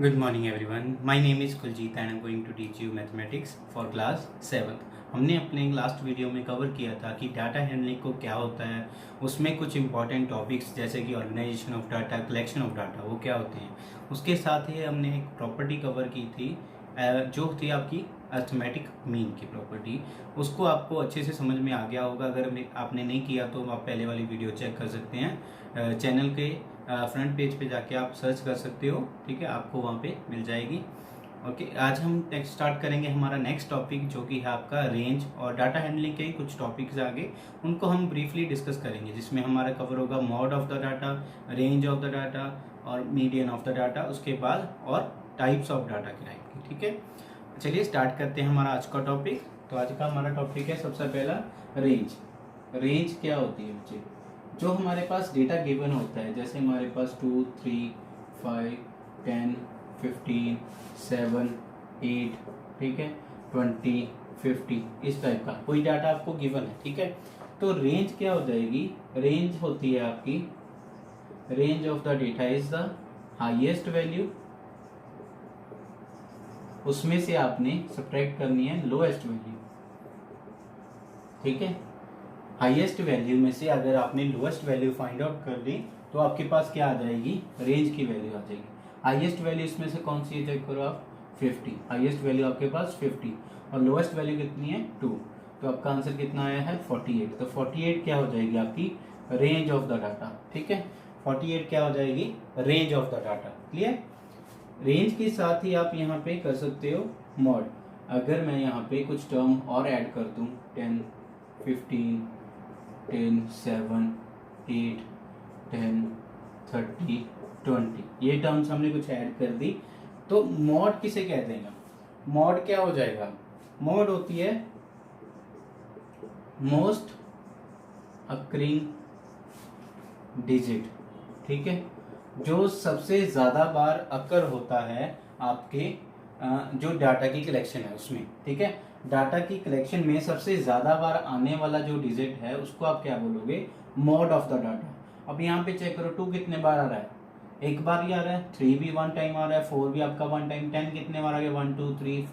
Good morning everyone. My name is Kuljit and I am going to teach you mathematics for class 7th. हमने अपने last video में cover किया था कि data handling को क्या होता है, उसमें कुछ इंपॉर्टेंट टॉपिक्स जैसे कि organisation of data, collection of data वो क्या होते हैं। उसके साथ ही हमने एक प्रॉपर्टी कवर की थी जो थी आपकी अर्थमेटिक मीन की प्रॉपर्टी। उसको आपको अच्छे से समझ में आ गया होगा। अगर आपने नहीं किया तो आप पहले वाली वीडियो चेक कर सकते हैं। चैनल के फ्रंट पेज पे जाके आप सर्च कर सकते हो, ठीक है, आपको वहाँ पे मिल जाएगी। ओके, आज हम नेक्स्ट स्टार्ट करेंगे हमारा नेक्स्ट टॉपिक जो कि है आपका रेंज और डाटा हैंडलिंग के ही कुछ टॉपिक्स आगे उनको हम ब्रीफली डिस्कस करेंगे, जिसमें हमारा कवर होगा mode of the data, range of the data और मीडियन ऑफ द डाटा, उसके बाद और टाइप्स ऑफ डाटा के टाइप की। ठीक है, चलिए स्टार्ट करते हैं हमारा आज का टॉपिक। तो आज का हमारा टॉपिक है सबसे पहला रेंज। रेंज क्या होती है बच्चे? जो हमारे पास डेटा गिवन होता है, जैसे हमारे पास 2, 3, 5, 10, 15, 7, 8, ठीक है, 20, 50, इस टाइप का कोई डाटा आपको गिवन है। ठीक है, तो रेंज क्या हो जाएगी? रेंज होती है आपकी, range of the data is the highest value, उसमें से आपने सब्ट्रैक्ट करनी है लोएस्ट वैल्यू। ठीक है, हाईएस्ट वैल्यू में से अगर आपने लोएस्ट वैल्यू फाइंड आउट कर दी तो आपके पास क्या आ जाएगी? रेंज की वैल्यू आ जाएगी। हाईएस्ट वैल्यू इसमें से कौन सी है, चेक करो आप, 50। हाईएस्ट वैल्यू आपके पास 50 और लोएस्ट वैल्यू कितनी है? 2। तो आपका आंसर कितना आया है? 48। तो 48 क्या हो जाएगी आपकी? Range of the data. ठीक है, 48 क्या हो जाएगी? Range of the data. Clear? Range के साथ ही आप यहाँ पे कर सकते हो मॉड। अगर मैं यहाँ पे कुछ टर्म और ऐड कर दूँ, 10, 15, 10, 7, 8, 10, 30, 20, ये टर्म्स हमने कुछ ऐड कर दी, तो मॉड किसे कहते हैं? मॉड क्या हो जाएगा? मॉड होती है मोस्ट अकरिंग डिजिट। ठीक है, जो सबसे ज्यादा बार अकर होता है आपके जो डाटा की कलेक्शन है उसमें। ठीक है, डाटा की कलेक्शन में सबसे ज्यादा बार आने वाला जो डिजिट है उसको आप क्या बोलोगे? Mode of the data. अब यहाँ पे चेक करो, 2 कितने बार आ रहा है? एक बार ही आ रहा है। 3 भी 1 टाइम आ रहा है, 4 भी आपका 1 टाइम। 10 कितने बार आ गया? 1, 2, 3,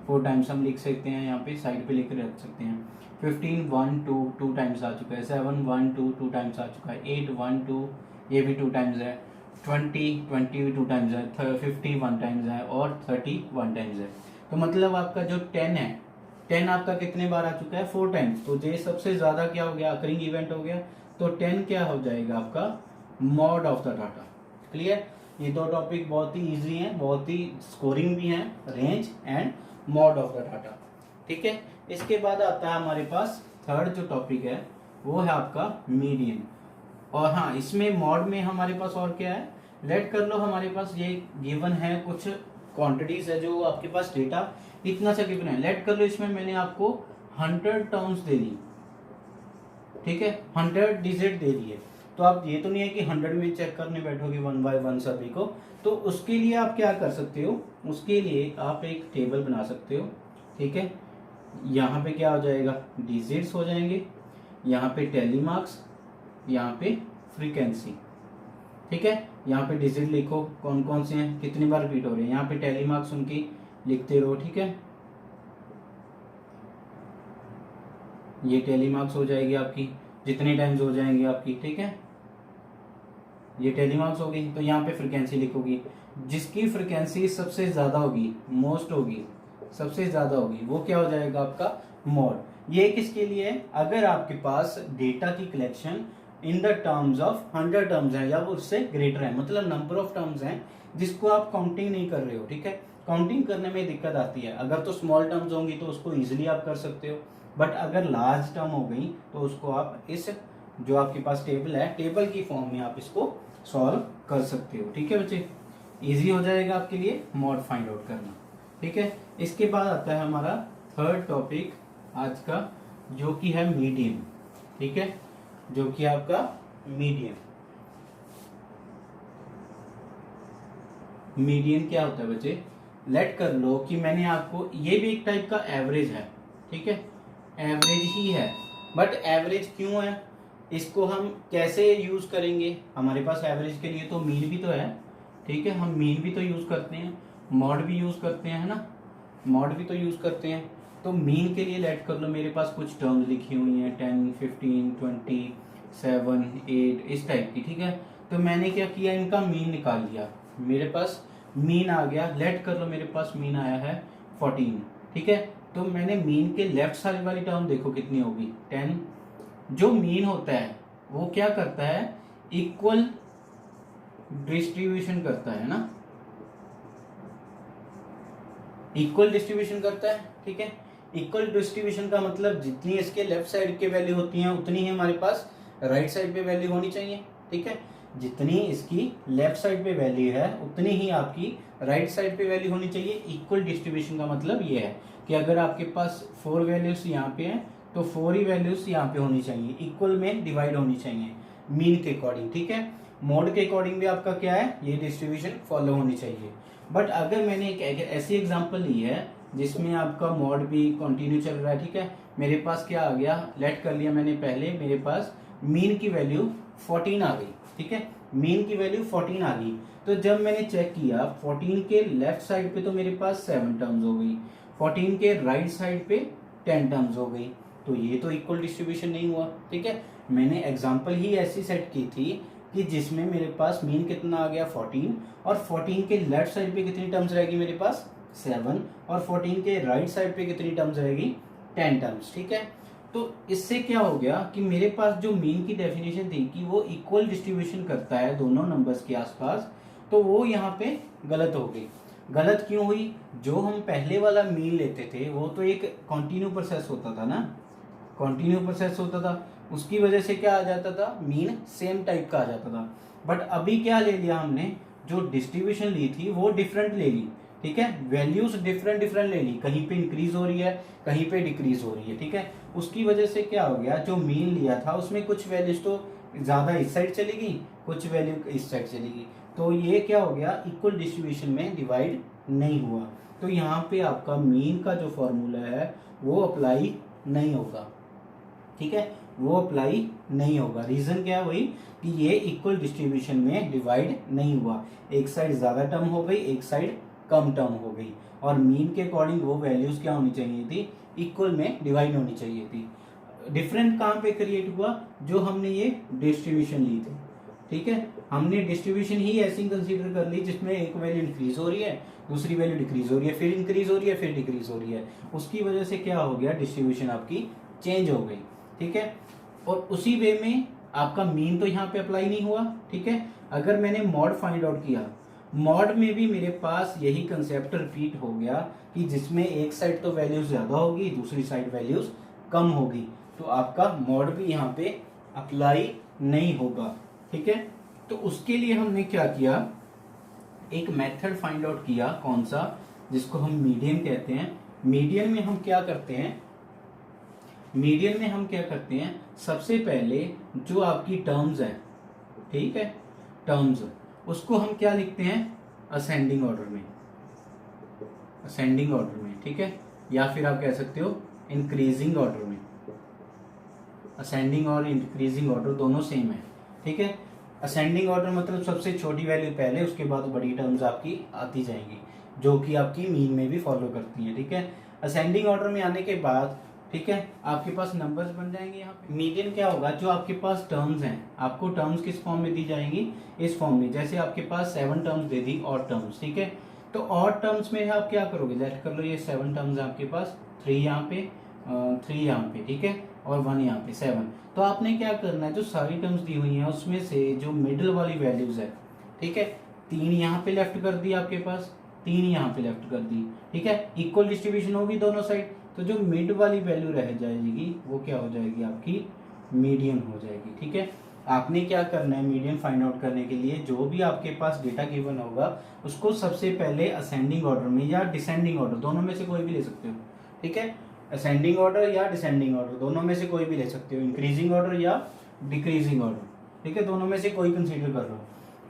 4 टाइम्स हम लिख सकते हैं, यहाँ पे साइड पे लिख रख सकते हैं। 15 1 2 टाइम्स आ चुका है। 7 1 2 टाइम्स आ चुका है। 8 1 2 ये भी 2 टाइम्स है। 20 भी 2 टाइम्स है। 50 1 टाइम्स है और 30 1 टाइम्स है। तो मतलब आपका जो 10 है, 10 आपका कितने बार आ चुका है? 4 टाइम्स। तो ये सबसे ज्यादा क्या हो गया? अकरिंग इवेंट हो गया। तो 10 क्या हो जाएगा आपका? Mod of the data. Clear? ये दो टॉपिक बहुत ही इजी हैं, बहुत ही स्कोरिंग भी हैं, range and mod of the data. ठीक है, इसके बाद आता है हमारे पास थर्ड जो टॉपिक है वो है आपका मीडियन। और हाँ, इसमें मॉड में हमारे पास और क्या है? लेट कर लो हमारे पास ये गिवन है, कुछ क्वांटिटीज है जो आपके पास डेटा इतना सा गिवन है। लेट कर लो इसमें मैंने आपको 100 टर्म्स दे दी। ठीक है, 100 डिजिट दे दिए। तो आप ये तो नहीं है कि 100 में चेक करने बैठोगे 1 बाय 1 सभी को। तो उसके लिए आप क्या कर सकते हो? उसके लिए आप एक टेबल बना सकते हो। ठीक है, यहाँ पे क्या हो जाएगा? डिजिट्स हो जाएंगे, यहाँ पे टैली मार्क्स, यहाँ पे फ्रीक्वेंसी। ठीक है, यहाँ पे डिजिट लिखो कौन कौन से हैं, कितनी बार रिपीट हो रहे हैं। यहाँ पे टैली मार्क्स उनकी लिखते रहो। ठीक है, ये टैली मार्क्स हो जाएगी आपकी, जितने टाइम्स हो जाएंगे आपकी। ठीक है, ये टैली मार्क्स होगी। तो यहाँ पे फ्रीक्वेंसी लिखोगी, जिसकी फ्रीक्वेंसी सबसे ज्यादा होगी, मोस्ट होगी, सबसे ज्यादा होगी, वो क्या हो जाएगा आपका? मॉड। ये किसके लिए है? अगर आपके पास डेटा की collection in the terms of 100 terms है या वो उससे ग्रेटर है, मतलब नंबर ऑफ टर्म्स हैं जिसको आप काउंटिंग नहीं कर रहे हो। ठीक है, काउंटिंग करने में दिक्कत आती है। अगर तो स्मॉल टर्म्स होंगी तो उसको इजीली आप कर सकते हो, बट अगर लार्ज टर्म हो गई तो उसको आप इस जो आपके पास टेबल है, टेबल की फॉर्म में आप इसको सॉल्व कर सकते हो। ठीक है बच्चे, इजी हो जाएगा आपके लिए मॉड फाइंड आउट करना। ठीक है, इसके बाद आता है हमारा थर्ड टॉपिक आज का, जो कि है मीडियन। ठीक है, जो कि आपका मीडियन। मीडियन क्या होता है बच्चे? लेट कर लो कि मैंने आपको, ये भी एक टाइप का एवरेज है। ठीक है, एवरेज ही है, बट एवरेज क्यों है? इसको हम कैसे यूज करेंगे? हमारे पास एवरेज के लिए तो मीन भी तो है, ठीक है, हम मीन भी तो यूज करते हैं, मॉड भी यूज करते हैं, है ना, मॉड भी तो यूज करते हैं। तो मीन के लिए लेट कर लो, मेरे पास कुछ टर्म्स लिखी हुई हैं 10, 15, 20, 7, 8 इस टाइप की, ठीक है। तो मैंने क्या किया, इनका मीन निकाल लिया, मेरे पास मीन आ गया, लेट कर लो मेरे पास मीन आया है 14, ठीक है। तो मैंने मीन के लेफ्ट साइड वाली टर्म देखो कितनी होगी 10। जो मीन होता है वो क्या करता है, इक्वल डिस्ट्रीब्यूशन करता है ना, इक्वल डिस्ट्रीब्यूशन करता है, ठीक है। इक्वल डिस्ट्रीब्यूशन का मतलब जितनी इसके लेफ्ट साइड की वैल्यू होती है उतनी ही हमारे पास राइट साइड पे वैल्यू होनी चाहिए, ठीक है। जितनी इसकी लेफ्ट साइड पे वैल्यू है उतनी ही आपकी राइट साइड पे वैल्यू होनी चाहिए। इक्वल डिस्ट्रीब्यूशन का मतलब ये है कि अगर आपके पास 4 वैल्यूज यहाँ पे हैं तो 4 ही वैल्यूज यहाँ पे होनी चाहिए, इक्वल में डिवाइड होनी चाहिए मीन के अकॉर्डिंग, ठीक है। मोड के अकॉर्डिंग भी आपका क्या है, ये डिस्ट्रीब्यूशन फॉलो होनी चाहिए। बट अगर मैंने एक ऐसी एग्जांपल ली है जिसमें आपका मॉड भी कंटिन्यू चल रहा है, ठीक है, मेरे पास क्या आ गया, लेट कर लिया मैंने पहले, मेरे पास मीन की वैल्यू 14 आ गई, ठीक है, मीन की वैल्यू 14 आ गई। तो जब मैंने चेक किया 14 के लेफ्ट साइड पे तो मेरे पास 7 टर्म्स हो गई, 14 के राइट साइड पे 10 टर्म्स हो गई, तो ये तो इक्वल डिस्ट्रीब्यूशन नहीं हुआ, ठीक है। मैंने एग्जांपल ही ऐसी सेट की थी कि जिसमें मेरे पास मीन कितना आ गया 14, और 14 के लेफ्ट साइड पे कितनी टर्म्स रहेगी मेरे पास 7, और 14 के राइट साइड पे कितनी टर्म्स रहेगी 10 टर्म्स, ठीक है। तो इससे क्या हो गया कि मेरे पास जो मीन की डेफिनेशन थी कि वो इक्वल डिस्ट्रीब्यूशन करता है दोनों नंबर्स के आसपास, तो वो यहाँ पे गलत हो गई। गलत क्यों हुई, जो हम पहले वाला मीन लेते थे वो तो एक कॉन्टिन्यू प्रोसेस होता था ना, कॉन्टिन्यू प्रोसेस होता था, उसकी वजह से क्या आ जाता था, मीन सेम टाइप का आ जाता था। बट अभी क्या ले लिया हमने, जो डिस्ट्रीब्यूशन ली थी वो डिफरेंट ले ली, ठीक है, वैल्यूज डिफरेंट डिफरेंट ले ली, कहीं पे इंक्रीज हो रही है कहीं पे डिक्रीज हो रही है, ठीक है। उसकी वजह से क्या हो गया, जो मीन लिया था उसमें कुछ वैल्यूज तो ज्यादा इस साइड चली गई, कुछ वैल्यू इस साइड चली गई, तो ये क्या हो गया, इक्वल डिस्ट्रीब्यूशन में डिवाइड नहीं हुआ। तो यहाँ पे आपका मीन का जो फॉर्मूला है वो अप्लाई नहीं होगा, ठीक है, वो अप्लाई नहीं होगा। रीजन क्या है, वही कि ये इक्वल डिस्ट्रीब्यूशन में डिवाइड नहीं हुआ, एक साइड ज्यादा टर्म हो गई एक साइड कम टर्म हो गई, और मीन के अकॉर्डिंग वो वैल्यूज क्या होनी चाहिए थी, इक्वल में डिवाइड होनी चाहिए थी। डिफरेंट कहाँ पे क्रिएट हुआ, जो हमने ये डिस्ट्रीब्यूशन ली थी, ठीक है, हमने डिस्ट्रीब्यूशन ही ऐसी कंसीडर कर ली जिसमें एक वैल्यू इंक्रीज हो रही है दूसरी वैल्यू डिक्रीज हो रही है, फिर इंक्रीज हो रही है फिर डिक्रीज हो रही है, उसकी वजह से क्या हो गया, डिस्ट्रीब्यूशन आपकी चेंज हो गई, ठीक है। और उसी वे में आपका मीन तो यहाँ पे अप्लाई नहीं हुआ, ठीक है। अगर मैंने मॉड फाइंड आउट किया, मॉड में भी मेरे पास यही कंसेप्ट रिपीट हो गया कि जिसमें एक साइड तो वैल्यूज ज्यादा होगी दूसरी साइड वैल्यूज कम होगी, तो आपका मॉड भी यहाँ पे अप्लाई नहीं होगा, ठीक है। तो उसके लिए हमने क्या किया, एक मेथड फाइंड आउट किया, कौन सा, जिसको हम मीडियन कहते हैं। मीडियन में हम क्या करते हैं, मीडियन में हम क्या करते हैं, सबसे पहले जो आपकी टर्म्स है, ठीक है, टर्म्स, उसको हम क्या लिखते हैं, असेंडिंग ऑर्डर में, असेंडिंग ऑर्डर में, ठीक है, या फिर आप कह सकते हो इंक्रीजिंग ऑर्डर में। असेंडिंग और इंक्रीजिंग ऑर्डर दोनों सेम है, ठीक है। असेंडिंग ऑर्डर मतलब सबसे छोटी वैल्यू पहले, उसके बाद बड़ी टर्म्स आपकी आती जाएंगी जो कि आपकी मीन में भी फॉलो करती है, ठीक है। असेंडिंग ऑर्डर में आने के बाद, ठीक है, आपके पास नंबर्स बन जाएंगे। यहाँ पे मीडियन क्या होगा, जो आपके पास टर्म्स हैं, आपको टर्म्स किस फॉर्म में दी जाएंगी, इस फॉर्म में, जैसे आपके पास 7 टर्म्स दे दी और टर्म्स, ठीक है। तो और टर्म्स में आप क्या करोगे, लेट कर लो ये 7 टर्म्स है आपके पास, 3 यहाँ पे 3 यहाँ पे, ठीक है, और 1 यहाँ पे 7। तो आपने क्या करना है, जो सारी टर्म्स दी हुई हैं उसमें से जो मिडिल वाली वैल्यूज है, ठीक है, 3 यहाँ पे लेफ्ट कर दी आपके पास, 3 यहाँ पे लेफ्ट कर दी, ठीक है, इक्वल डिस्ट्रीब्यूशन होगी दोनों साइड, तो जो मिड वाली वैल्यू रह जाएगी वो क्या हो जाएगी, आपकी मीडियन हो जाएगी, ठीक है। आपने क्या करना है, मीडियन फाइंड आउट करने के लिए जो भी आपके पास डेटा गिवन होगा उसको सबसे पहले असेंडिंग ऑर्डर में या डिसेंडिंग ऑर्डर, दोनों में से कोई भी ले सकते हो, ठीक है, असेंडिंग ऑर्डर या डिसेंडिंग ऑर्डर दोनों में से कोई भी ले सकते हो, इंक्रीजिंग ऑर्डर या डिक्रीजिंग ऑर्डर, ठीक है, दोनों में से कोई कंसीडर कर लो,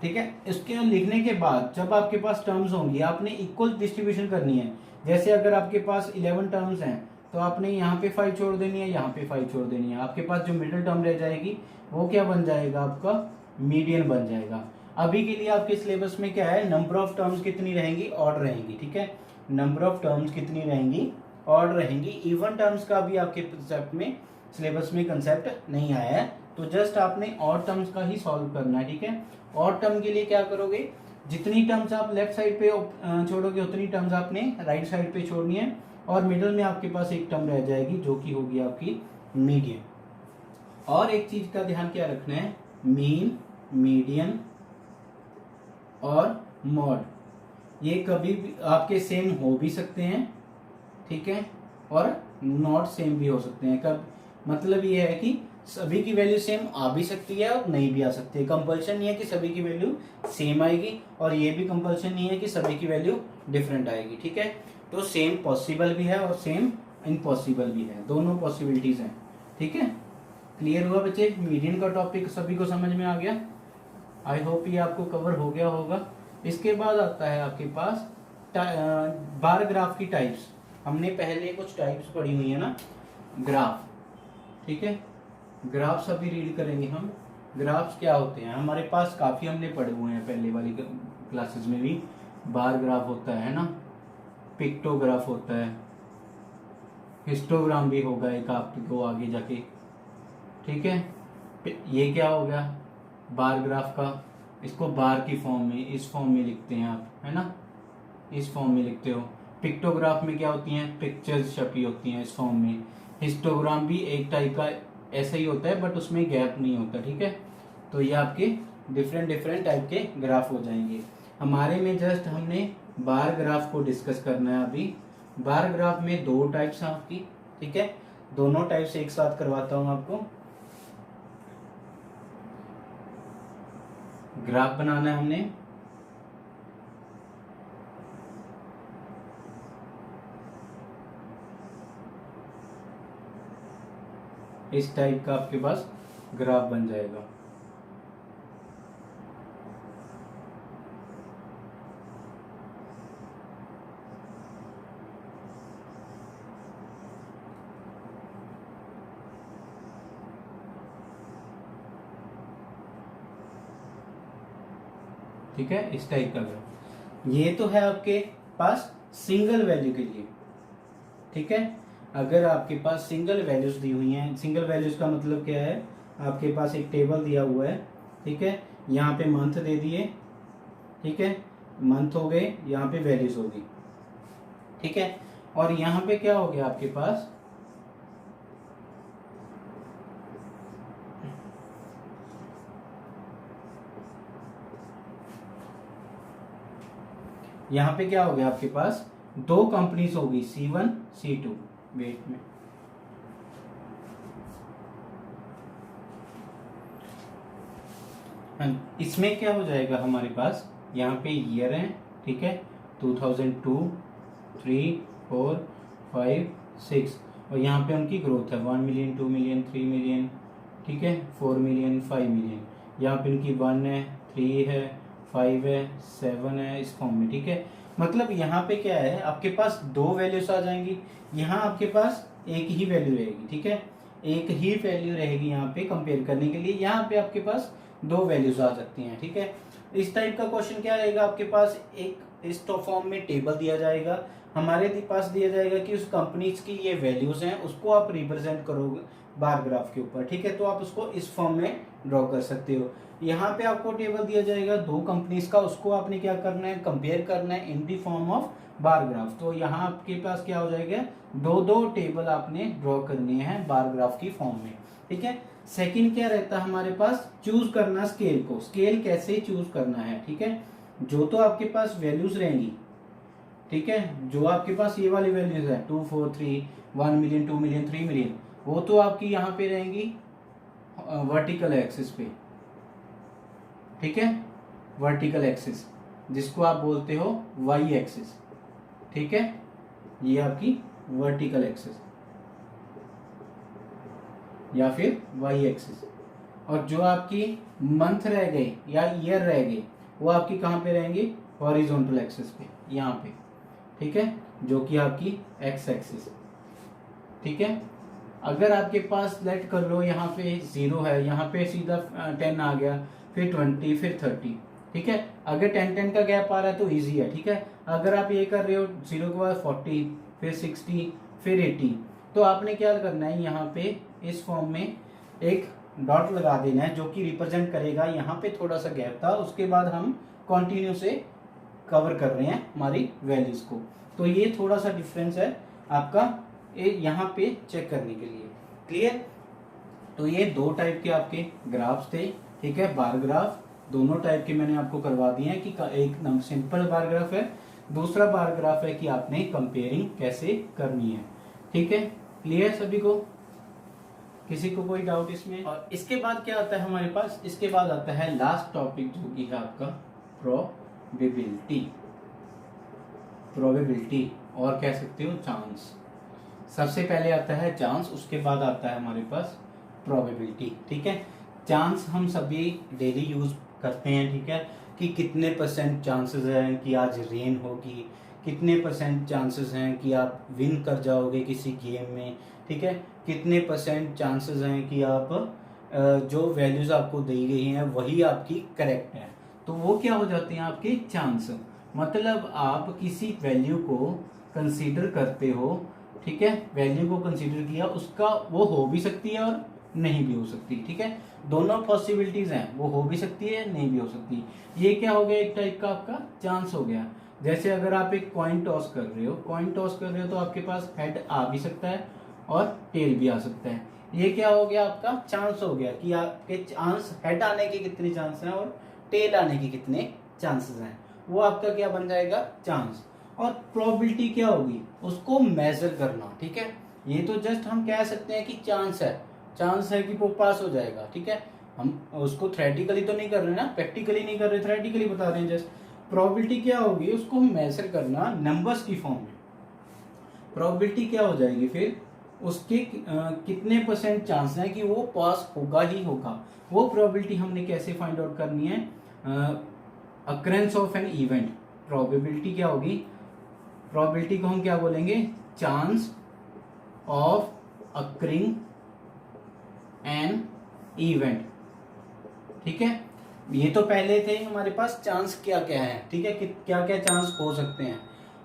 ठीक है। इसके लिखने के बाद जब आपके पास टर्म्स होंगी आपने इक्वल डिस्ट्रीब्यूशन करनी है। जैसे अगर आपके पास 11 टर्म्स हैं तो आपने यहाँ पे 5 छोड़ देनी है, यहाँ पे 5 छोड़ देनी है, आपके पास जो मिडिल टर्म रह जाएगी वो क्या बन जाएगा, आपका मीडियन बन जाएगा। अभी के लिए आपके सिलेबस में क्या है, नंबर ऑफ टर्म्स कितनी रहेंगी, ऑड रहेंगी, ठीक है, नंबर ऑफ टर्म्स कितनी रहेंगी, ऑड रहेंगी। इवन टर्म्स का भी आपके कंसेप्ट में, सिलेबस में कंसेप्ट नहीं आया है, तो जस्ट आपने ऑड टर्म्स का ही सॉल्व करना है, ठीक है। ऑड टर्म के लिए क्या करोगे, जितनी टर्म्स आप लेफ्ट साइड पे छोड़ोगे उतनी टर्म्स आपने राइट साइड पे छोड़नी है, और मिडल में आपके पास एक टर्म रह जाएगी जो कि होगी आपकी मीडियन। और एक चीज का ध्यान क्या रखना है, मीन, मीडियन और मॉड, ये कभी भी आपके सेम हो भी सकते हैं, ठीक है, और नॉट सेम भी हो सकते हैं। कब मतलब ये है कि सभी की वैल्यू सेम आ भी सकती है और नहीं भी आ सकती है। कंपल्शन नहीं है कि सभी की वैल्यू सेम आएगी, और ये भी कंपल्शन नहीं है कि सभी की वैल्यू डिफरेंट आएगी, ठीक है। तो सेम पॉसिबल भी है और सेम इम्पॉसिबल भी है, दोनों पॉसिबिलिटीज हैं, ठीक है। क्लियर हुआ बच्चे, मीडियन का टॉपिक सभी को समझ में आ गया, आई होप ये आपको कवर हो गया होगा। इसके बाद आता है आपके पास बार ग्राफ की टाइप्स। हमने पहले कुछ टाइप्स पढ़ी हुई है ना, ग्राफ, ठीक है, ग्राफ्स अभी रीड करेंगे हम। ग्राफ्स क्या होते हैं, हमारे पास काफी हमने पढ़े हुए हैं पहले वाली क्लासेस में भी। बार ग्राफ होता है ना, पिक्टोग्राफ होता है, हिस्टोग्राम भी होगा एक आपको आगे जाके, ठीक है। ये क्या हो गया बार ग्राफ का, इसको बार की फॉर्म में, इस फॉर्म में लिखते हैं आप, है ना, इस फॉर्म में लिखते हो। पिक्टोग्राफ में क्या होती हैं, पिक्चर्स छपी होती हैं इस फॉर्म में। हिस्टोग्राम भी एक टाइप का ऐसा ही होता है बट उसमें गैप नहीं होता, ठीक है। तो ये आपके डिफरेंट डिफरेंट टाइप के ग्राफ हो जाएंगे। हमारे में जस्ट हमने बार ग्राफ को डिस्कस करना है अभी। बार ग्राफ में दो टाइप्स हैं आपकी, ठीक है, दोनों टाइप्स एक साथ करवाता हूं आपको। ग्राफ बनाना है हमने, इस टाइप का आपके पास ग्राफ बन जाएगा, ठीक है, इस टाइप का ग्राफ। ये तो है आपके पास सिंगल वैल्यू के लिए, ठीक है। अगर आपके पास सिंगल वैल्यूज दी हुई हैं, सिंगल वैल्यूज का मतलब क्या है, आपके पास एक टेबल दिया हुआ है, ठीक है, यहाँ पे मंथ दे दिए, ठीक है, मंथ हो गए, यहाँ पे वैल्यूज होगी, ठीक है। और यहाँ पे क्या हो गया आपके पास, यहाँ पे क्या हो गया आपके पास, दो कंपनीज होगी C1 C2, वेट में, इसमें क्या हो जाएगा हमारे पास, यहाँ पे ईयर है, ठीक है, 2002, 3, 4, 5, 6, और यहाँ पे उनकी ग्रोथ है 1 मिलियन, 2 मिलियन, 3 मिलियन, ठीक है, 4 मिलियन, 5 मिलियन। यहाँ पे इनकी 1 है, 3 है, 5 है, 7 है, इस फॉर्म में, ठीक है। मतलब यहाँ पे क्या है, आपके पास दो वैल्यूज आ जाएंगी, यहाँ आपके पास एक ही वैल्यू रहेगी, ठीक है, एक ही वैल्यू रहेगी यहाँ पे कंपेयर करने के लिए। यहाँ पे आपके पास दो वैल्यूज आ सकती हैं, ठीक है। इस टाइप का क्वेश्चन क्या रहेगा, आपके पास एक इस फॉर्म में टेबल दिया जाएगा, हमारे पास दिया जाएगा कि उस कंपनीज की ये वैल्यूज हैं, उसको आप रिप्रेजेंट करोगे बार ग्राफ के ऊपर, ठीक है। तो आप उसको इस फॉर्म में ड्रॉ कर सकते हो। यहाँ पे आपको टेबल दिया जाएगा दो कंपनीज का, उसको आपने क्या करना है, कंपेयर करना है in the form of bar graph. तो यहाँ आपके पास क्या हो जाएगा, दो दो टेबल आपने ड्रॉ करनी है बार ग्राफ की फॉर्म में, ठीक है। सेकंड क्या रहता है हमारे पास, चूज करना स्केल को, स्केल कैसे चूज करना है, ठीक है। जो तो आपके पास वैल्यूज रहेंगी, ठीक है, जो आपके पास ये वाली वैल्यूज है 2, 4, 3, 1 मिलियन, 2 मिलियन, 3 मिलियन, वो तो आपकी यहाँ पे रहेंगी वर्टिकल एक्सिस पे, ठीक है, वर्टिकल एक्सिस जिसको आप बोलते हो वाई एक्सिस, ठीक है, ये आपकी वर्टिकल एक्सिस या फिर वाई एक्सिस। और जो आपकी मंथ रह गए या ईयर रह गए, वो आपकी कहाँ पे रहेंगे, हॉरिजॉन्टल एक्सिस पे, यहाँ पे, ठीक है, जो कि आपकी एक्स एक्सिस, ठीक है। अगर आपके पास लेट कर लो यहाँ पे 0 है, यहाँ पे सीधा 10 आ गया, फिर 20, फिर 30, ठीक है। अगर 10-10 का गैप आ रहा है तो इजी है, ठीक है। अगर आप ये कर रहे हो 0 के बाद 40 फिर 60 फिर 80, तो आपने क्या करना है, यहाँ पे इस फॉर्म में एक डॉट लगा देना है जो कि रिप्रेजेंट करेगा यहाँ पे थोड़ा सा गैप था, उसके बाद हम कंटिन्यू से कवर कर रहे हैं हमारी वैल्यूज को। तो ये थोड़ा सा डिफरेंस है आपका यहाँ पे चेक करने के लिए। क्लियर। तो ये दो टाइप के आपके ग्राफ्स थे, ठीक है। बार ग्राफ दोनों टाइप के मैंने आपको करवा दिए हैं कि एक सिंपल बार ग्राफ है, दूसरा बार ग्राफ है कि आपने कंपेयरिंग कैसे करनी है, ठीक है। क्लियर सभी को, किसी को कोई डाउट इसमें? और इसके बाद क्या आता है हमारे पास, इसके बाद आता है लास्ट टॉपिक जो कि है आपका प्रोबेबिलिटी। प्रोबेबिलिटी और कह सकते हो चांस। सबसे पहले आता है चांस, उसके बाद आता है हमारे पास प्रोबेबिलिटी, ठीक है। चांस हम सभी डेली यूज करते हैं, ठीक है, कि कितने % चांसेस हैं कि आज रेन होगी, कितने % चांसेस हैं कि आप विन कर जाओगे किसी गेम में, ठीक है, कितने % चांसेस हैं कि आप जो वैल्यूज आपको दी गई हैं वही आपकी करेक्ट है। तो वो क्या हो जाते हैं आपके चांस। मतलब आप किसी वैल्यू को कंसीडर करते हो, ठीक है, वैल्यू को कंसीडर किया, उसका वो हो भी सकती है और नहीं भी हो सकती, ठीक है। दोनों पॉसिबिलिटीज हैं, वो हो भी सकती है नहीं भी हो सकती। ये क्या हो गया, एक टाइप का आपका चांस हो गया। जैसे अगर आप एक कॉइन टॉस कर रहे हो, कॉइन टॉस कर रहे हो तो आपके पास हेड आ भी सकता है और टेल भी आ सकता है। ये क्या हो गया, आपका चांस हो गया कि आपके चांस हेड आने के कितने चांस हैं और टेल आने के कितने चांसेस हैं, वो आपका क्या बन जाएगा, चांस। और प्रोबेबिलिटी क्या होगी, उसको मेजर करना, ठीक है। ये तो जस्ट हम कह सकते हैं कि चांस है, चांस है कि वो पास हो जाएगा, ठीक है। हम उसको थ्योरेटिकली तो नहीं कर रहे ना, प्रैक्टिकली नहीं कर रहे, थ्योरेटिकली बता रहे हैं जस्ट। प्रोबेबिलिटी क्या होगी, उसको हम मेजर करना नंबर्स की फॉर्म में। प्रोबेबिलिटी क्या हो जाएगी फिर, उसके कितने % चांस है कि वो पास होगा ही होगा। वो प्रोबेबिलिटी हमने कैसे फाइंड आउट करनी है, occurrence of an event. Probability क्या होगी, प्रोबेबिलिटी को हम क्या बोलेंगे, chance of occurring an event, ठीक है। ये तो पहले थे हमारे पास चांस क्या क्या है, ठीक है, क्या क्या चांस हो सकते हैं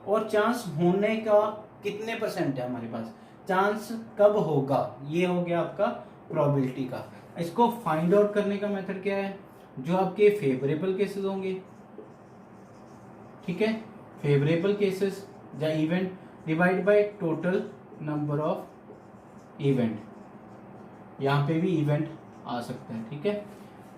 और चांस होने का कितने % है हमारे पास, चांस कब होगा, ये हो गया आपका प्रोबेबिलिटी का। इसको फाइंड आउट करने का मेथड क्या है, जो आपके फेवरेबल केसेस होंगे, ठीक है, फेवरेबल केसेस या event divide by total number of event. यहाँ पे भी इवेंट आ सकता है, ठीक है।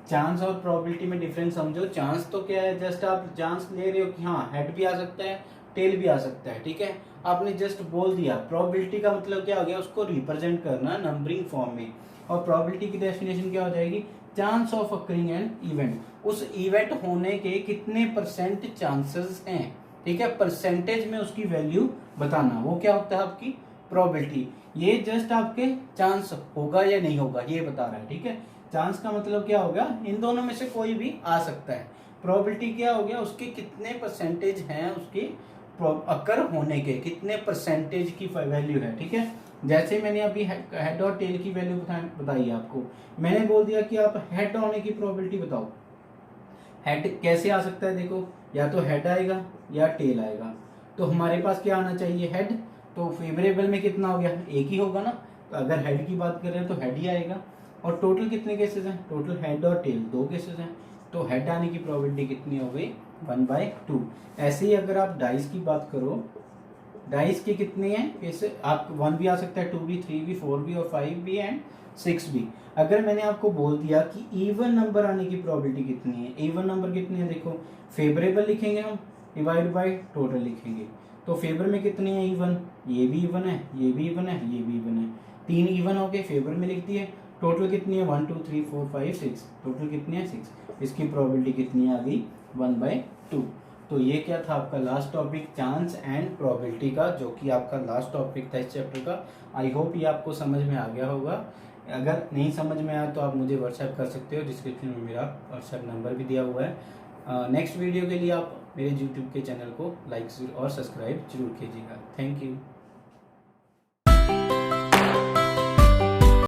चांस और प्रोबेबिलिटी में डिफरेंस समझो। चांस तो क्या है, जस्ट आप चांस ले रहे हो कि हाँ हेड भी आ सकता है टेल भी आ सकता है, ठीक है, आपने जस्ट बोल दिया। प्रोबेबिलिटी का मतलब क्या हो गया, उसको रिप्रेजेंट करना नंबरिंग फॉर्म में। और प्रोबेबिलिटी की डेफिनेशन क्या हो जाएगी, chance of occurring an event, उस इवेंट होने के कितने % चांसेस हैं, ठीक है, परसेंटेज में उसकी वैल्यू बताना, वो क्या होता है आपकी प्रोबेबिलिटी। ये जस्ट आपके चांस होगा या नहीं होगा ये बता रहा है, ठीक है। चांस का मतलब क्या होगा, इन दोनों में से कोई भी आ सकता है। प्रोबेबिलिटी क्या हो गया, उसके कितने % हैं उसके अकर होने के, कितने % की वैल्यू है, ठीक है। जैसे मैंने अभी हेड और टेल की वैल्यू बताई आपको, मैंने बोल दिया कि आप हेड होने की प्रोबेबिलिटी बताओ। हेड कैसे आ सकता है, देखो, या तो हेड आएगा या टेल आएगा। तो हमारे पास क्या आना चाहिए, हेड। तो फेवरेबल में कितना हो गया, एक ही होगा ना, तो अगर हेड की बात कर रहे हैं तो हेड ही आएगा। और टोटल कितने केसेस हैं, टोटल हेड और टेल 2 केसेस हैं, तो हेड आने की प्रोबेबिलिटी कितनी हो गई, 1/2। ऐसे ही अगर आप डाइस की बात करो, डाइस के कितने हैं केसेस, आप 1 भी आ सकता है, 2 भी, 3 भी, 4 भी और 5 भी एंड 6 भी। अगर मैंने आपको बोल दिया कि इवन नंबर आने की प्रोबेबिलिटी कितनी है, इवन नंबर कितनी है, देखो फेवरेबल लिखेंगे हम, डिवाइड बाय टोटल लिखेंगे। तो फेवर में कितनी है, इवन, ये भी इवन है, ये भी इवन है, ये भी इवन है, 3 इवन हो गए, फेवर में लिख दिए। टोटल कितनी है, 1 2 3 4 5 6, टोटल कितनी है 6। इसकी प्रोबेबिलिटी कितनी आ गई, 1/2। तो ये क्या था आपका last topic, chance and probability का, जो कि आपका लास्ट टॉपिक था इस चैप्टर का। आई होप ये आपको समझ में आ गया होगा। अगर नहीं समझ में आया तो आप मुझे व्हाट्सएप कर सकते हो, डिस्क्रिप्शन में मेरा व्हाट्सएप नंबर भी दिया हुआ है। नेक्स्ट वीडियो के लिए आप मेरे यूट्यूब के चैनल को लाइक और सब्सक्राइब जरूर कीजिएगा। Thank you.